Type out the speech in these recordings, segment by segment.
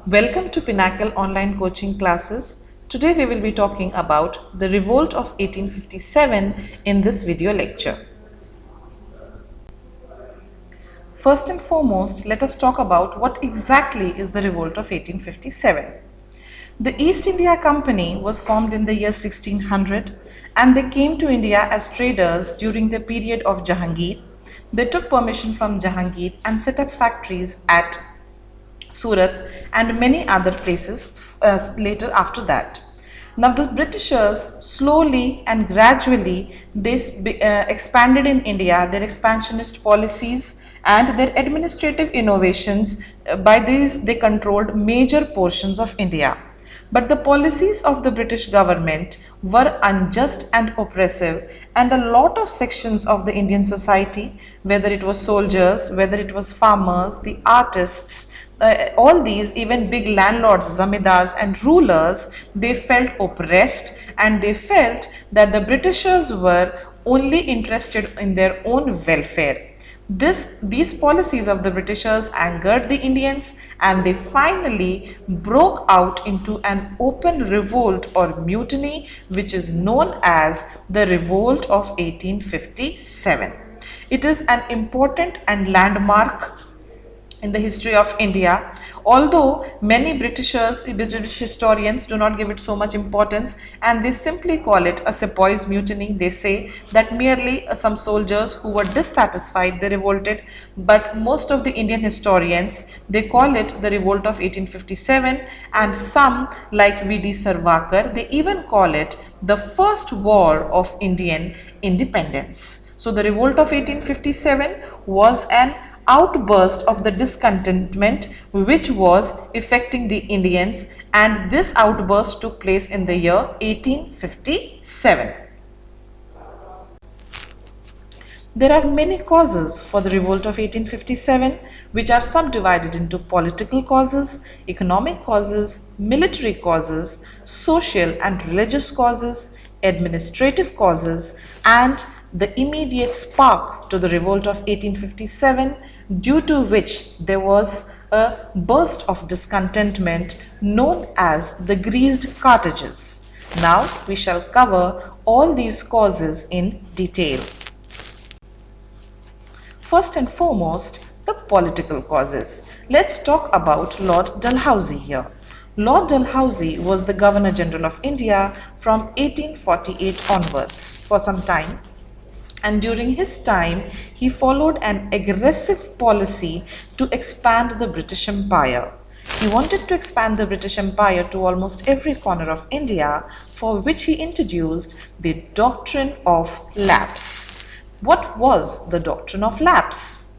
Welcome to Pinnacle online coaching classes. Today we will be talking about the revolt of 1857 in this video lecture. First and foremost, let us talk about what exactly is the revolt of 1857. The East India Company was formed in the year 1600 and they came to India as traders during the period of Jahangir. They took permission from Jahangir and set up factories at Surat and many other places later after that. Now the Britishers slowly and gradually expanded in India their expansionist policies and their administrative innovations. By these they controlled major portions of India. But the policies of the British government were unjust and oppressive, and a lot of sections of the Indian society, whether it was soldiers, whether it was farmers, the artists, all these, even big landlords, zamindars and rulers, they felt oppressed and they felt that the Britishers were only interested in their own welfare. These policies of the Britishers angered the Indians and they finally broke out into an open revolt or mutiny, which is known as the Revolt of 1857. It is an important and landmark in the history of India, although many British historians do not give it so much importance and they simply call it a sepoys mutiny. They say that merely some soldiers who were dissatisfied, they revolted, but most of the Indian historians, they call it the revolt of 1857, and some like V.D. Sarwakar, they even call it the first war of Indian independence. So the revolt of 1857 was an outburst of the discontentment which was affecting the Indians, and this outburst took place in the year 1857. There are many causes for the revolt of 1857 which are subdivided into political causes, economic causes, military causes, social and religious causes, administrative causes, and the immediate spark to the revolt of 1857, due to which there was a burst of discontentment known as the greased cartridges. Now we shall cover all these causes in detail. First and foremost, the political causes. Let's talk about Lord Dalhousie here. Lord Dalhousie was the Governor General of India from 1848 onwards for some time. And during his time, he followed an aggressive policy to expand the British Empire. He wanted to expand the British Empire to almost every corner of India, for which he introduced the doctrine of lapse. What was the doctrine of lapse?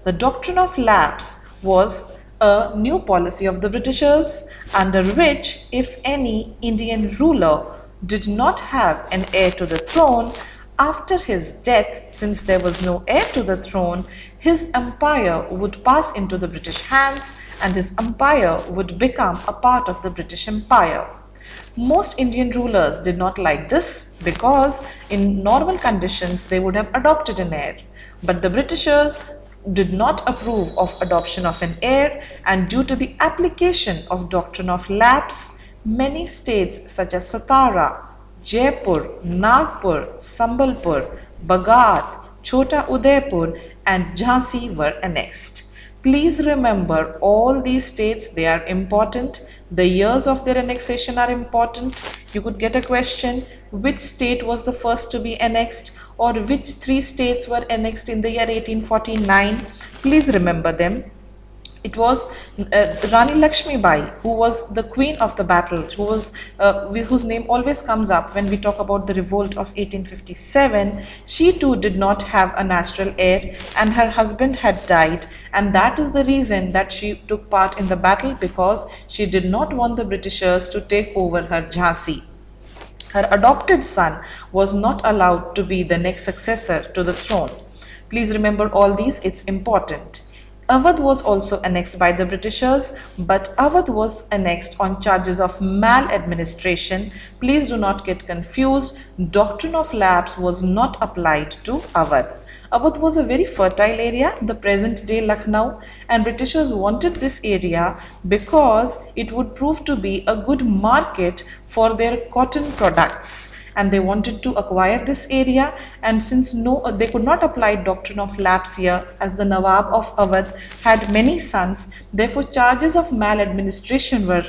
The doctrine of lapse was a new policy of the Britishers under which if any Indian ruler did not have an heir to the throne, after his death, since there was no heir to the throne, his empire would pass into the British hands and his empire would become a part of the British Empire. Most Indian rulers did not like this because in normal conditions they would have adopted an heir. But the Britishers did not approve of adoption of an heir, and due to the application of doctrine of lapse, many states such as Satara, Jaipur, Nagpur, Sambalpur, Bagath, Chota Udaipur and Jhansi were annexed. Please remember all these states, they are important. The years of their annexation are important. You could get a question, which state was the first to be annexed, or which three states were annexed in the year 1849. Please remember them. It was Rani Lakshmi Bai, who was the queen of the battle, whose name always comes up when we talk about the revolt of 1857. She too did not have a natural heir and her husband had died, and that is the reason that she took part in the battle, because she did not want the Britishers to take over her Jhansi. Her adopted son was not allowed to be the next successor to the throne. Please remember all these, it's important. Awadh was also annexed by the Britishers, but Awadh was annexed on charges of maladministration. Please do not get confused. Doctrine of lapse was not applied to Awadh. Awadh was a very fertile area, the present day Lucknow, and Britishers wanted this area because it would prove to be a good market for their cotton products, and they wanted to acquire this area. And since they could not apply doctrine of lapse here, as the Nawab of Awadh had many sons, therefore charges of maladministration were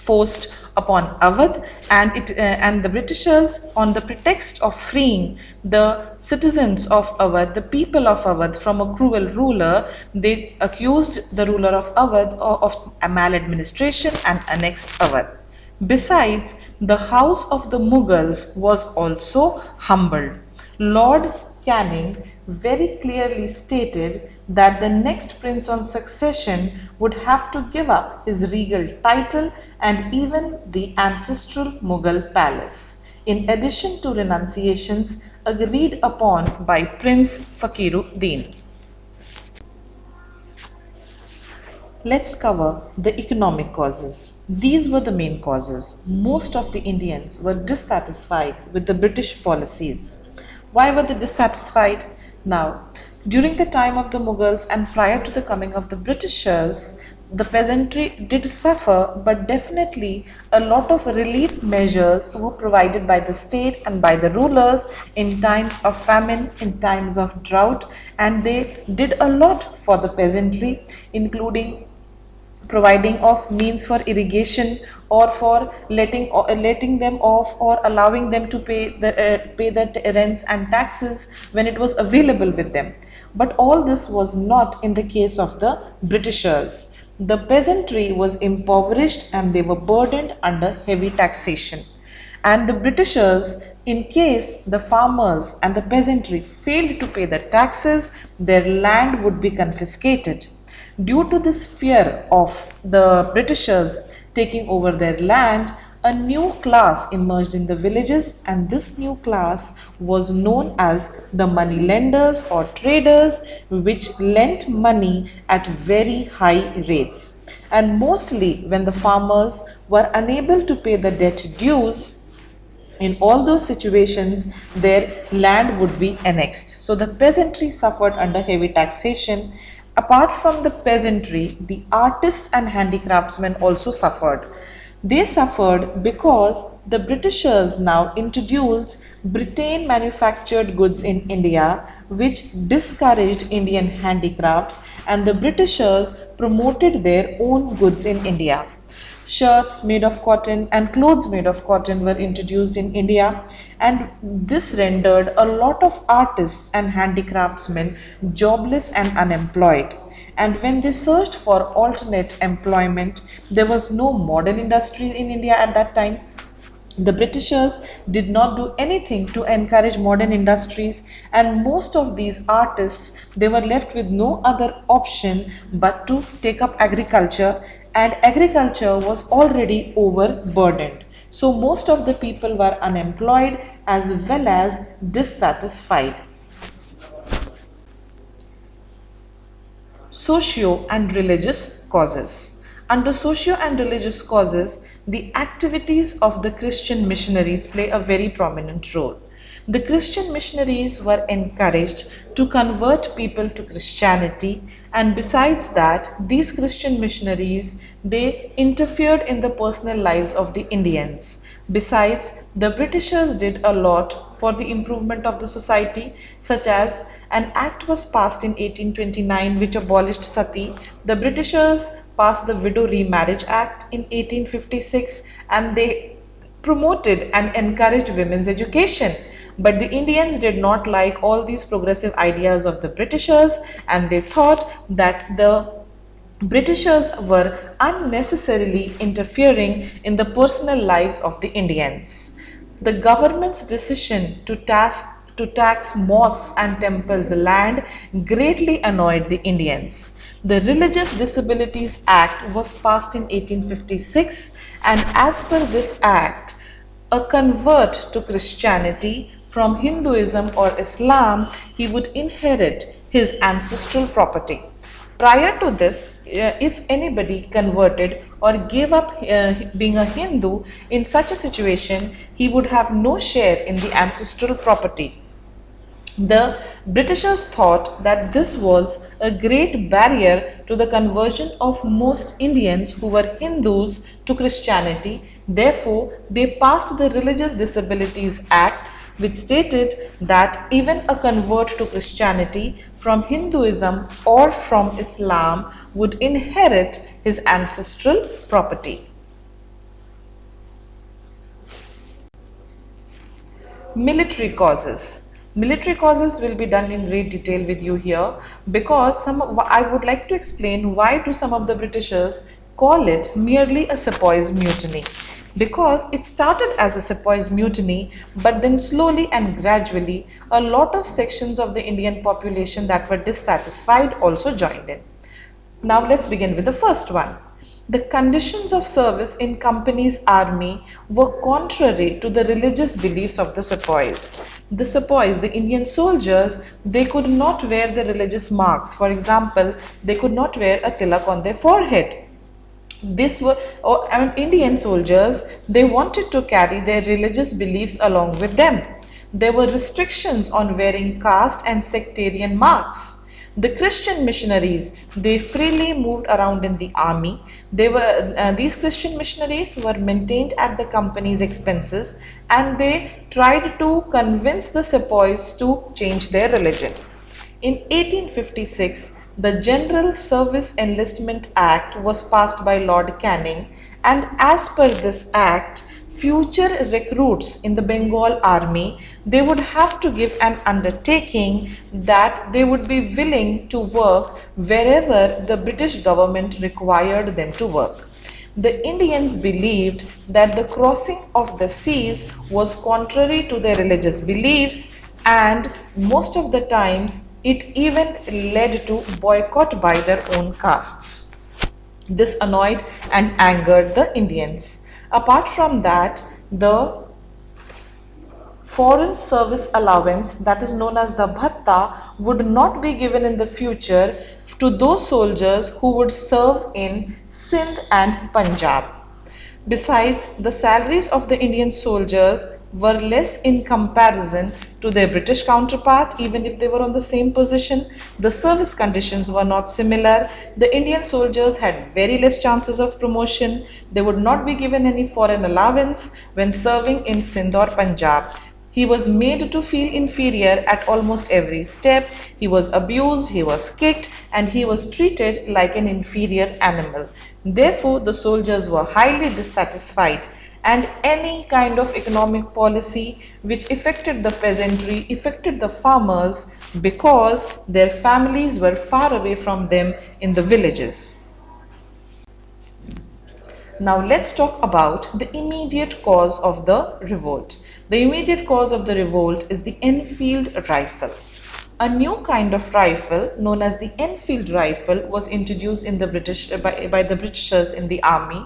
forced upon Awadh, and the Britishers, on the pretext of freeing the citizens of Awadh, the people of Awadh, from a cruel ruler, they accused the ruler of Awadh of maladministration and annexed Awadh. Besides, the house of the Mughals was also humbled. Lord Canning very clearly stated that the next prince on succession would have to give up his regal title and even the ancestral Mughal palace, in addition to renunciations agreed upon by Prince Fakhruddin. Let's cover the economic causes. These were the main causes. Most of the Indians were dissatisfied with the British policies. Why were they dissatisfied? Now, during the time of the Mughals and prior to the coming of the Britishers, the peasantry did suffer, but definitely a lot of relief measures were provided by the state and by the rulers in times of famine, in times of drought, and they did a lot for the peasantry, including providing of means for irrigation, or for letting them off, or allowing them to pay the rents and taxes when it was available with them. But all this was not in the case of the Britishers. The peasantry was impoverished and they were burdened under heavy taxation. And the Britishers, in case the farmers and the peasantry failed to pay the taxes, their land would be confiscated. Due to this fear of the Britishers taking over their land, a new class emerged in the villages, and this new class was known as the money lenders or traders, which lent money at very high rates. And mostly when the farmers were unable to pay the debt dues, in all those situations, their land would be annexed. So the peasantry suffered under heavy taxation. Apart from the peasantry, the artists and handicraftsmen also suffered. They suffered because the Britishers now introduced Britain manufactured goods in India, which discouraged Indian handicrafts, and the Britishers promoted their own goods in India. Shirts made of cotton and clothes made of cotton were introduced in India, and this rendered a lot of artists and handicraftsmen jobless and unemployed. And when they searched for alternate employment, there was no modern industry in India at that time. The Britishers did not do anything to encourage modern industries, and most of these artists, they were left with no other option but to take up agriculture, and agriculture was already overburdened. So most of the people were unemployed as well as dissatisfied. Socio and religious causes. Under socio and religious causes, the activities of the Christian missionaries play a very prominent role. The Christian missionaries were encouraged to convert people to Christianity, and besides that, these Christian missionaries, they interfered in the personal lives of the Indians. Besides, the Britishers did a lot for the improvement of the society, such as an act was passed in 1829 which abolished sati. The Britishers passed the Widow Remarriage Act in 1856, and they promoted and encouraged women's education. But the Indians did not like all these progressive ideas of the Britishers, and they thought that the Britishers were unnecessarily interfering in the personal lives of the Indians. The government's decision to tax mosques and temples' land greatly annoyed the Indians. The Religious Disabilities Act was passed in 1856, and as per this act, a convert to Christianity from Hinduism or Islam, he would inherit his ancestral property. Prior to this, if anybody converted or gave up being a Hindu, in such a situation, he would have no share in the ancestral property. The Britishers thought that this was a great barrier to the conversion of most Indians who were Hindus to Christianity. Therefore, they passed the Religious Disabilities Act, which stated that even a convert to Christianity from Hinduism or from Islam would inherit his ancestral property. Military causes. Military causes will be done in great detail with you here, because I would like to explain why do some of the Britishers call it merely a sepoys mutiny. Because it started as a sepoys mutiny, but then slowly and gradually a lot of sections of the Indian population that were dissatisfied also joined in. Now let's begin with the first one. The conditions of service in company's army were contrary to the religious beliefs of the sepoys. The sepoys, the Indian soldiers, they could not wear the religious marks. For example, they could not wear a tilak on their forehead. Indian soldiers, they wanted to carry their religious beliefs along with them. There were restrictions on wearing caste and sectarian marks. The Christian missionaries, they freely moved around in the army. These Christian missionaries were maintained at the company's expenses, and they tried to convince the sepoys to change their religion. In 1856, the General Service Enlistment Act was passed by Lord Canning, and as per this act, future recruits in the Bengal army, they would have to give an undertaking that they would be willing to work wherever the British government required them to work. The Indians believed that the crossing of the seas was contrary to their religious beliefs, and most of the times it even led to boycott by their own castes. This annoyed and angered the Indians. Apart from that, the foreign service allowance, that is known as the bhatta, would not be given in the future to those soldiers who would serve in Sindh and Punjab. Besides, the salaries of the Indian soldiers were less in comparison to their British counterpart. Even if they were on the same position, the service conditions were not similar. The Indian soldiers had very less chances of promotion. They would not be given any foreign allowance when serving in Sindh or Punjab. He was made to feel inferior at almost every step. He was abused, he was kicked, and he was treated like an inferior animal. Therefore, the soldiers were highly dissatisfied, and any kind of economic policy which affected the peasantry, affected the farmers, because their families were far away from them in the villages. Now let's talk about the immediate cause of the revolt. The immediate cause of the revolt is the Enfield rifle. A new kind of rifle known as the Enfield rifle was introduced in the by the Britishers in the army,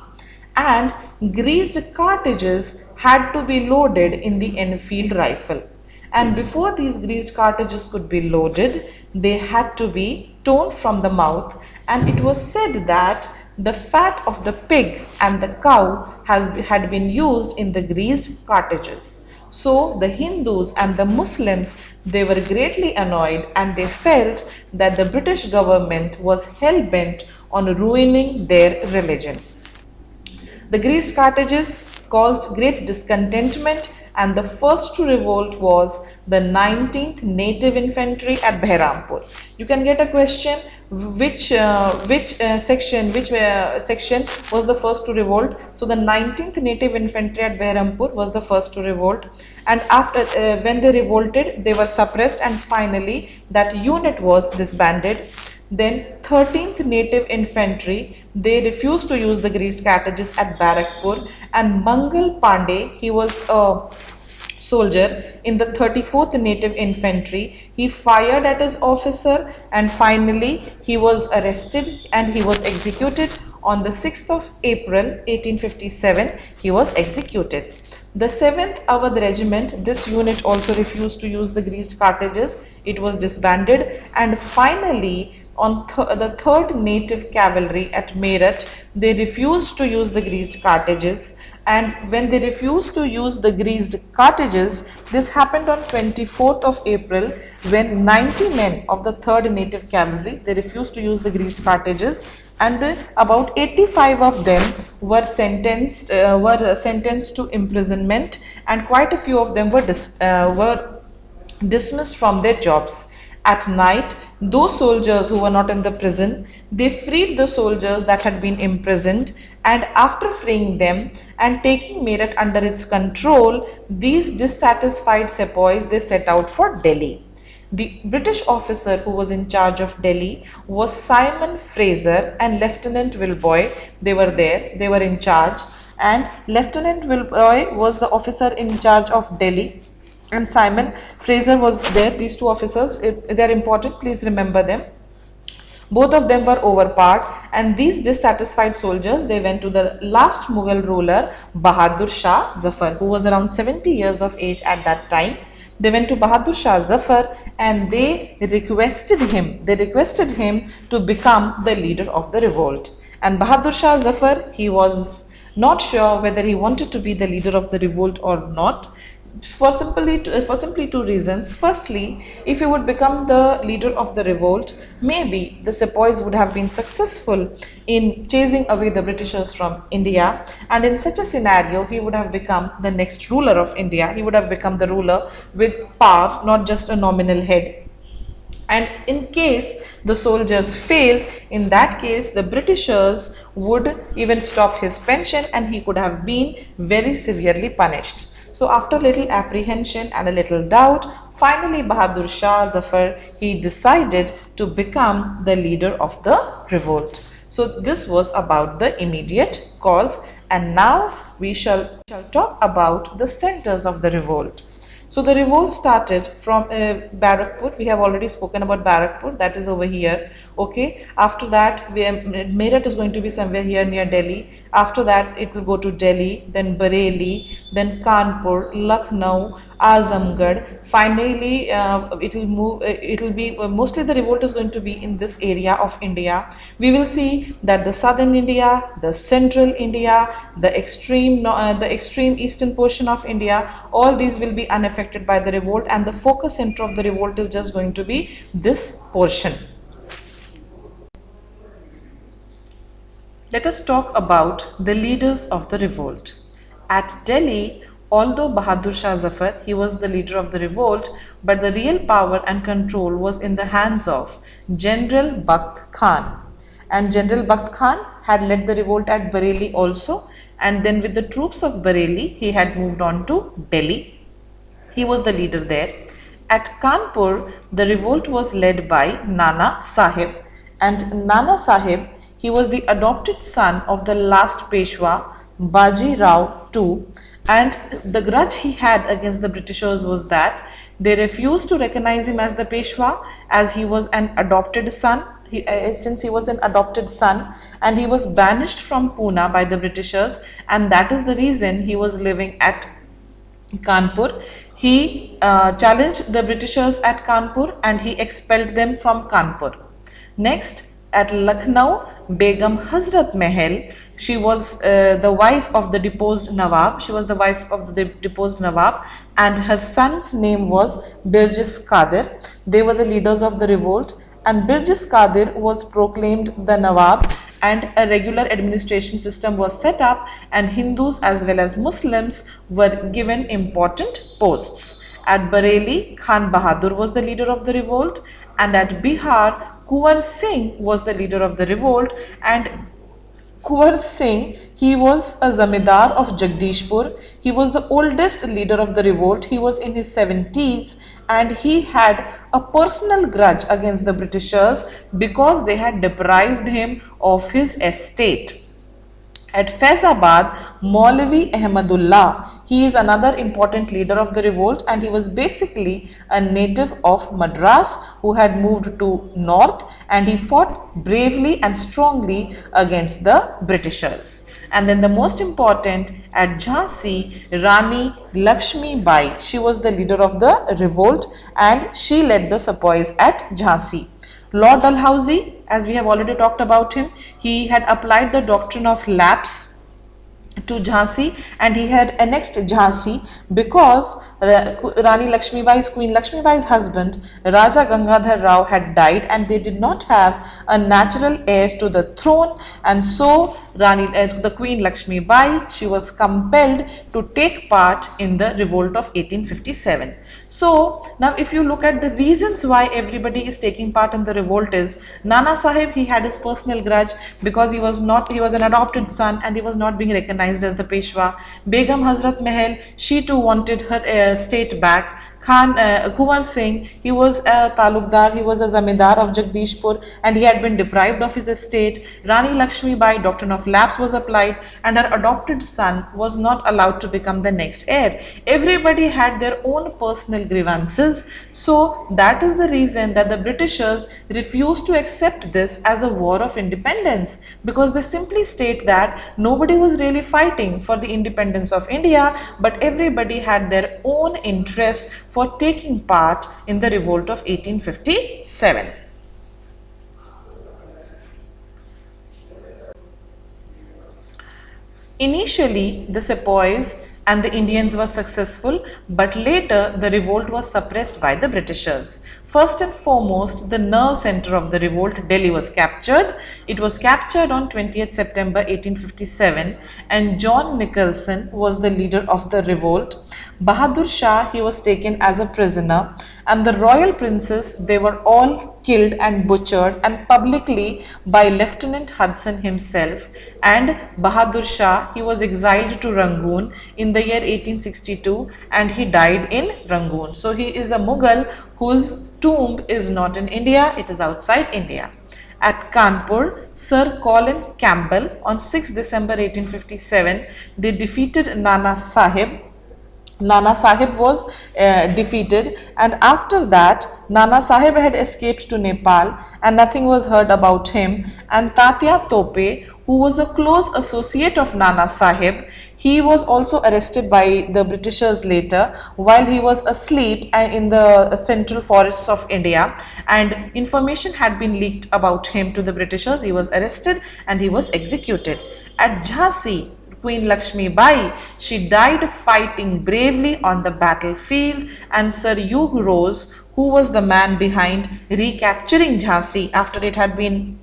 and greased cartridges had to be loaded in the Enfield rifle. And before these greased cartridges could be loaded, they had to be torn from the mouth, and it was said that the fat of the pig and the cow had been used in the greased cartridges. So the Hindus and the Muslims, they were greatly annoyed, and they felt that the British government was hell-bent on ruining their religion. The greased cartridges caused great discontentment, and the first to revolt was the 19th Native Infantry at Behrampur. You can get a question, which section was the first to revolt. So the 19th Native Infantry at Behrampur was the first to revolt, and after when they revolted, they were suppressed, and finally that unit was disbanded. Then 13th Native Infantry, they refused to use the greased cartridges at Barakpur, and Mangal Pandey, he was a soldier in the 34th Native Infantry. He fired at his officer, and finally he was arrested and he was executed on the 6th of April 1857. He was executed. The 7th Awadh Regiment, this unit also refused to use the greased cartridges. It was disbanded, and finally on the 3rd Native Cavalry at Meerut, they refused to use the greased cartridges, And when they refused to use the greased cartridges, this happened on 24th of April, when 90 men of the 3rd Native Cavalry, they refused to use the greased cartridges, and about 85 of them were sentenced to imprisonment, and quite a few of them were dismissed from their jobs. At night, those soldiers who were not in the prison, they freed the soldiers that had been imprisoned, and after freeing them and taking Meerut under its control, these dissatisfied sepoys, they set out for Delhi. The British officer who was in charge of Delhi was Simon Fraser and Lieutenant Wilboy. They were there, they were in charge, and Lieutenant Wilboy was the officer in charge of Delhi, and Simon Fraser was there. These two officers, they are important, please remember them. Both of them were overpowered, and these dissatisfied soldiers, they went to the last Mughal ruler Bahadur Shah Zafar, who was around 70 years of age at that time. They went to Bahadur Shah Zafar and they requested him to become the leader of the revolt. And Bahadur Shah Zafar, he was not sure whether he wanted to be the leader of the revolt or not, for simply two reasons. Firstly, if he would become the leader of the revolt, maybe the sepoys would have been successful in chasing away the Britishers from India, and in such a scenario he would have become the next ruler of India. He would have become the ruler with power, not just a nominal head. And in case the soldiers fail, in that case the Britishers would even stop his pension and he could have been very severely punished. So after little apprehension and a little doubt, finally Bahadur Shah Zafar, he decided to become the leader of the revolt. So this was about the immediate cause, and now we shall talk about the centers of the revolt. So the revolt started from Barakpur. We have already spoken about Barakpur, that is over here. Okay, after that Meerut is going to be somewhere here near Delhi. After that it will go to Delhi, then Bareilly, then Kanpur, Lucknow, Azamgarh. Finally it will be mostly the revolt is going to be in this area of India. We will see that the southern India, the central India, the extreme eastern portion of India, all these will be unaffected by the revolt, and the focus center of the revolt is just going to be this portion. Let us talk about the leaders of the revolt. At Delhi, although Bahadur Shah Zafar, he was the leader of the revolt, but the real power and control was in the hands of General Bakht Khan. And General Bakht Khan had led the revolt at Bareilly also, and then with the troops of Bareilly, he had moved on to Delhi. He was the leader there. At Kanpur, the revolt was led by Nana Sahib, and Nana Sahib, he was the adopted son of the last Peshwa, Baji Rao II, and the grudge he had against the Britishers was that they refused to recognize him as the Peshwa, as he was an adopted son. Since he was an adopted son, and he was banished from Pune by the Britishers, and that is the reason he was living at Kanpur. He challenged the Britishers at Kanpur and he expelled them from Kanpur. Next, at Lucknow, Begum Hazrat Mahal, she was the wife of the deposed Nawab. She was the wife of the deposed Nawab, and her son's name was Birjis Qadir. They were the leaders of the revolt, and Birjis Qadir was proclaimed the Nawab, and a regular administration system was set up, and Hindus as well as Muslims were given important posts. At Bareilly, Khan Bahadur was the leader of the revolt, and at Bihar, Kuwar Singh was the leader of the revolt, and Kuwar Singh, he was a zamindar of Jagdishpur. He was the oldest leader of the revolt. He was in his 70s, and he had a personal grudge against the Britishers because they had deprived him of his estate. At Faizabad, Maulvi Ahmadullah, he is another important leader of the revolt, and he was basically a native of Madras who had moved to north, and he fought bravely and strongly against the Britishers. And then the most important, at Jhansi, Rani Lakshmi Bai, she was the leader of the revolt and she led the sepoys at Jhansi. Lord Dalhousie, as we have already talked about him, he had applied the doctrine of lapse to Jhansi, and he had annexed Jhansi because Rani Lakshmibai's, Queen Lakshmibai's husband Raja Gangadhar Rao had died, and they did not have a natural heir to the throne, and so the Queen Lakshmibai, she was compelled to take part in the revolt of 1857. So now if you look at the reasons why everybody is taking part in the revolt is Nana Sahib, he had his personal grudge because he was an adopted son and he was not being recognized as the Peshwa. Begum Hazrat Mahal, she too wanted her state back. Kumar Singh, he was a talukdar, he was a zamindar of Jagdishpur, and he had been deprived of his estate. Rani Lakshmibai, doctrine of lapse was applied, and her adopted son was not allowed to become the next heir. Everybody had their own personal grievances, so that is the reason that the Britishers refused to accept this as a war of independence, because they simply state that nobody was really fighting for the independence of India, but everybody had their own interests for taking part in the revolt of 1857. Initially, the sepoys and the Indians were successful, but later the revolt was suppressed by the Britishers. First and foremost, the nerve center of the revolt, Delhi, was captured. It was captured on 20th September 1857, and John Nicholson was the leader of the revolt. Bahadur Shah, he was taken as a prisoner, and the royal princes, they were all killed and butchered, and publicly by Lieutenant Hudson himself. And Bahadur Shah, he was exiled to Rangoon in the year 1862, and he died in Rangoon. So he is a Mughal whose tomb is not in India, it is outside India. At Kanpur, Sir Colin Campbell on 6 December 1857, they defeated Nana Sahib. Nana Sahib was defeated, and after that Nana Sahib had escaped to Nepal and nothing was heard about him. And Tatya Tope, who was a close associate of Nana Sahib, he was also arrested by the Britishers later while he was asleep and in the central forests of India, and information had been leaked about him to the Britishers. He was arrested and he was executed. At Jhansi, Queen Lakshmi Bai, she died fighting bravely on the battlefield, and Sir Hugh Rose, who was the man behind recapturing Jhansi after it had been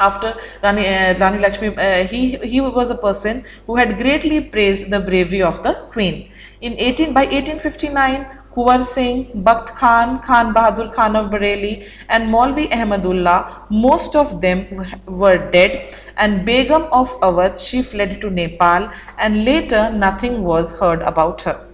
after Rani Lakshmi, he was a person who had greatly praised the bravery of the Queen. By 1859, Kuwar Singh, Bakht Khan, Khan Bahadur Khan of Bareilly, and Maulvi Ahmadullah, most of them were dead, and Begum of Awadh, she fled to Nepal, and later nothing was heard about her.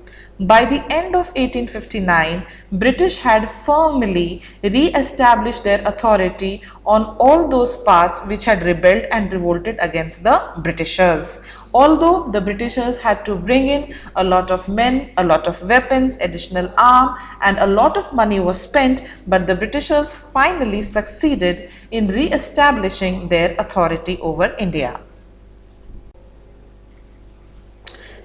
By the end of 1859, British had firmly re-established their authority on all those parts which had rebelled and revolted against the Britishers. Although the Britishers had to bring in a lot of men, a lot of weapons, additional arm, and a lot of money was spent, but the Britishers finally succeeded in re-establishing their authority over India.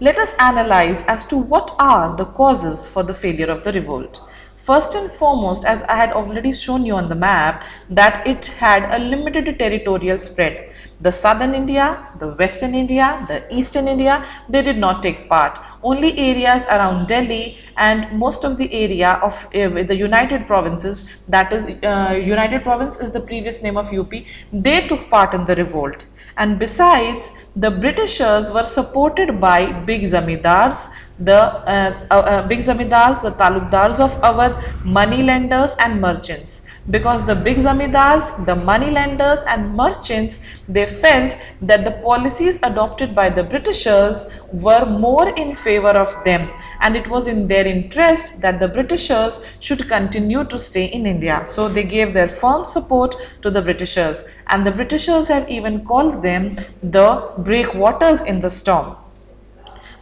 Let us analyze as to what are the causes for the failure of the revolt. First and foremost, as I had already shown you on the map, that it had a limited territorial spread. The southern India, the western India, the eastern India, they did not take part. Only areas around Delhi and most of the area of the United Provinces, that is United Province is the previous name of UP, they took part in the revolt. And besides, the Britishers were supported by big zamindars, the big zamindars, the talukdars of Awadh, money lenders and merchants. Because the big zamindars, the money lenders and merchants, they felt that the policies adopted by the Britishers were more in favor of them, and it was in their interest that the Britishers should continue to stay in India. So they gave their firm support to the Britishers, and the Britishers have even called them the breakwaters in the storm.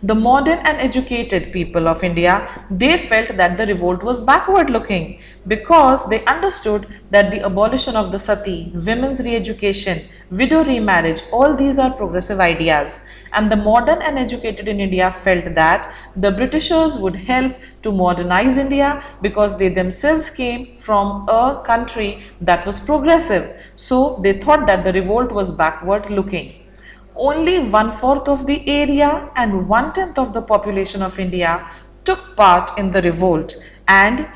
The modern and educated people of India, they felt that the revolt was backward looking because they understood that the abolition of the sati, women's re-education, widow remarriage, all these are progressive ideas. And the modern and educated in India felt that the Britishers would help to modernize India because they themselves came from a country that was progressive. So they thought that the revolt was backward looking. Only 1/4 of the area and 1/10 of the population of India took part in the revolt, and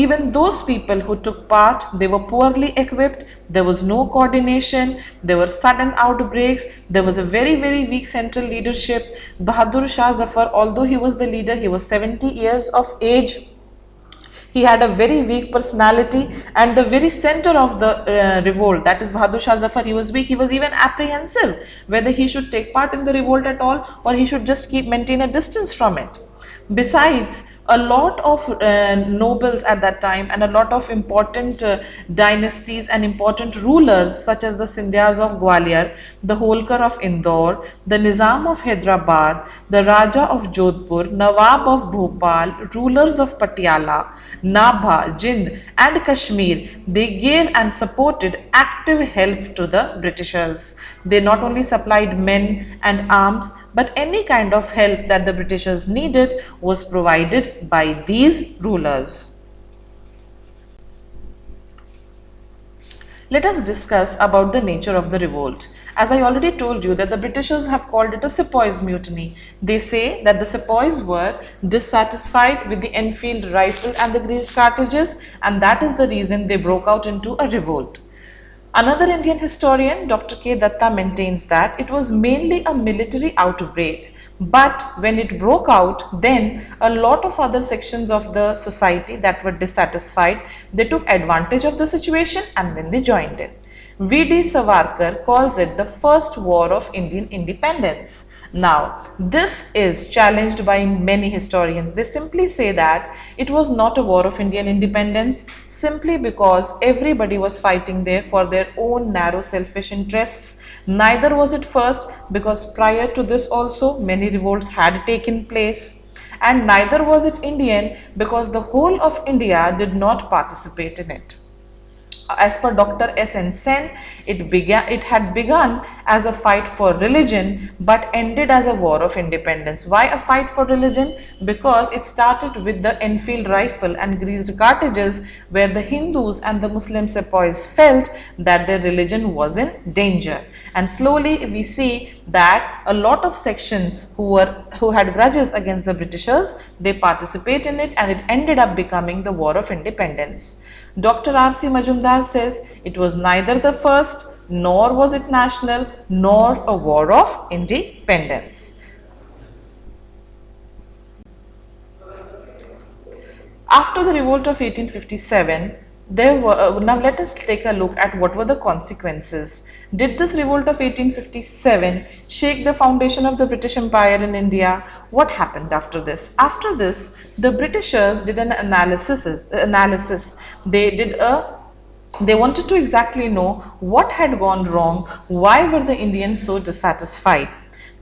even those people who took part, they were poorly equipped, there was no coordination, there were sudden outbreaks, there was a very weak central leadership. Bahadur Shah Zafar, although he was the leader, he was 70 years of age. He had a very weak personality, and the very center of the revolt, that is Bahadur Shah Zafar, he was weak. He was even apprehensive whether he should take part in the revolt at all, or he should just maintain a distance from it. Besides, a lot of nobles at that time and a lot of important dynasties and important rulers such as the Scindias of Gwalior, the Holkar of Indore, the Nizam of Hyderabad, the Raja of Jodhpur, Nawab of Bhopal, rulers of Patiala, Nabha, Jind and Kashmir, they gave and supported active help to the Britishers. They not only supplied men and arms, but any kind of help that the Britishers needed was provided by these rulers. Let us discuss about the nature of the revolt. As I already told you that the Britishers have called it a sepoys mutiny. They say that the sepoys were dissatisfied with the Enfield rifle and the greased cartridges, and that is the reason they broke out into a revolt. Another Indian historian, Dr. K. Datta, maintains that it was mainly a military outbreak. But when it broke out, then a lot of other sections of the society that were dissatisfied, they took advantage of the situation and then they joined in. V.D. Savarkar calls it the first war of Indian independence. Now, this is challenged by many historians. They simply say that it was not a war of Indian independence simply because everybody was fighting there for their own narrow selfish interests. Neither was it first because prior to this also many revolts had taken place. And neither was it Indian because the whole of India did not participate in it. As per Dr. S.N. Sen, it had begun as a fight for religion but ended as a war of independence. Why a fight for religion? Because it started with the Enfield rifle and greased cartridges, where the Hindus and the Muslim sepoys felt that their religion was in danger. And slowly we see that a lot of sections who had grudges against the Britishers, they participate in it, and it ended up becoming the War of Independence. Dr. R.C. Majumdar says it was neither the first, nor was it national, nor a war of independence. After the revolt of 1857, now let us take a look at what were the consequences. Did this revolt of 1857 shake the foundation of the British Empire in India? What happened after this? After this, the Britishers did an analysis. They wanted to exactly know what had gone wrong, why were the Indians so dissatisfied.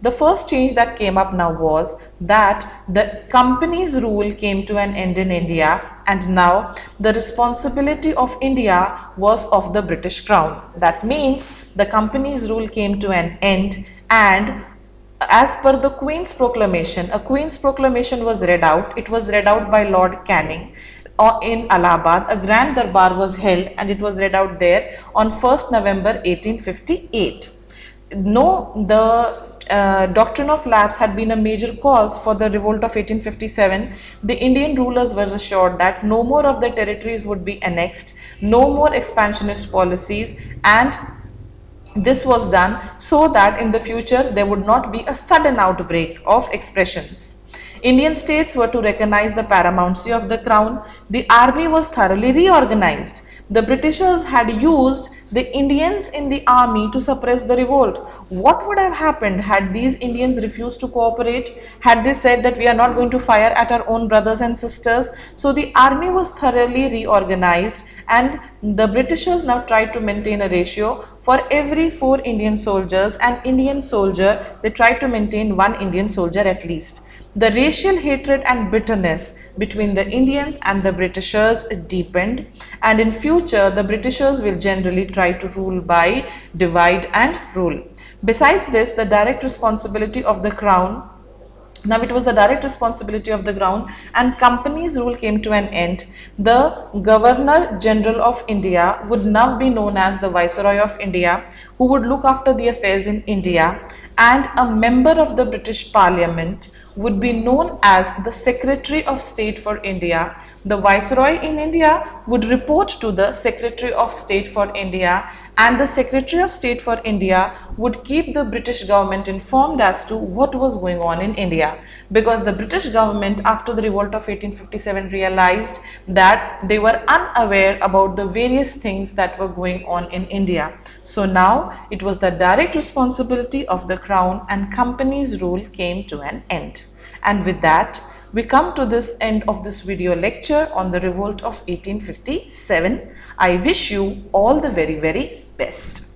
The first change that came up now was that the company's rule came to an end in India, and now the responsibility of India was of the British Crown. That means the company's rule came to an end, and as per the Queen's Proclamation, a Queen's Proclamation was read out. It was read out by Lord Canning in Allahabad. A grand darbar was held and it was read out there on 1st November 1858. The doctrine of lapse had been a major cause for the revolt of 1857. The Indian rulers were assured that no more of their territories would be annexed, no more expansionist policies, and this was done so that in the future there would not be a sudden outbreak of expressions. Indian states were to recognize the paramountcy of the crown. The army was thoroughly reorganized. The Britishers had used the Indians in the army to suppress the revolt. What would have happened had these Indians refused to cooperate? Had they said that we are not going to fire at our own brothers and sisters? So the army was thoroughly reorganized, and the Britishers now tried to maintain a ratio. For every 4 Indian soldiers, an Indian soldier, they tried to maintain 1 Indian soldier at least. The racial hatred and bitterness between the Indians and the Britishers deepened, and in future the Britishers will generally try to rule by divide and rule. Besides this, the direct responsibility of the crown Now it was the direct responsibility of the crown, and company's rule came to an end. The Governor General of India would now be known as the Viceroy of India, who would look after the affairs in India, and a member of the British Parliament would be known as the Secretary of State for India. The Viceroy in India would report to the Secretary of State for India, and the Secretary of State for India would keep the British government informed as to what was going on in India, because the British government, after the revolt of 1857, realized that they were unaware about the various things that were going on in India. So now it was the direct responsibility of the crown, and company's rule came to an end. And with that, we come to this end of this video lecture on the revolt of 1857. I wish you all the very best.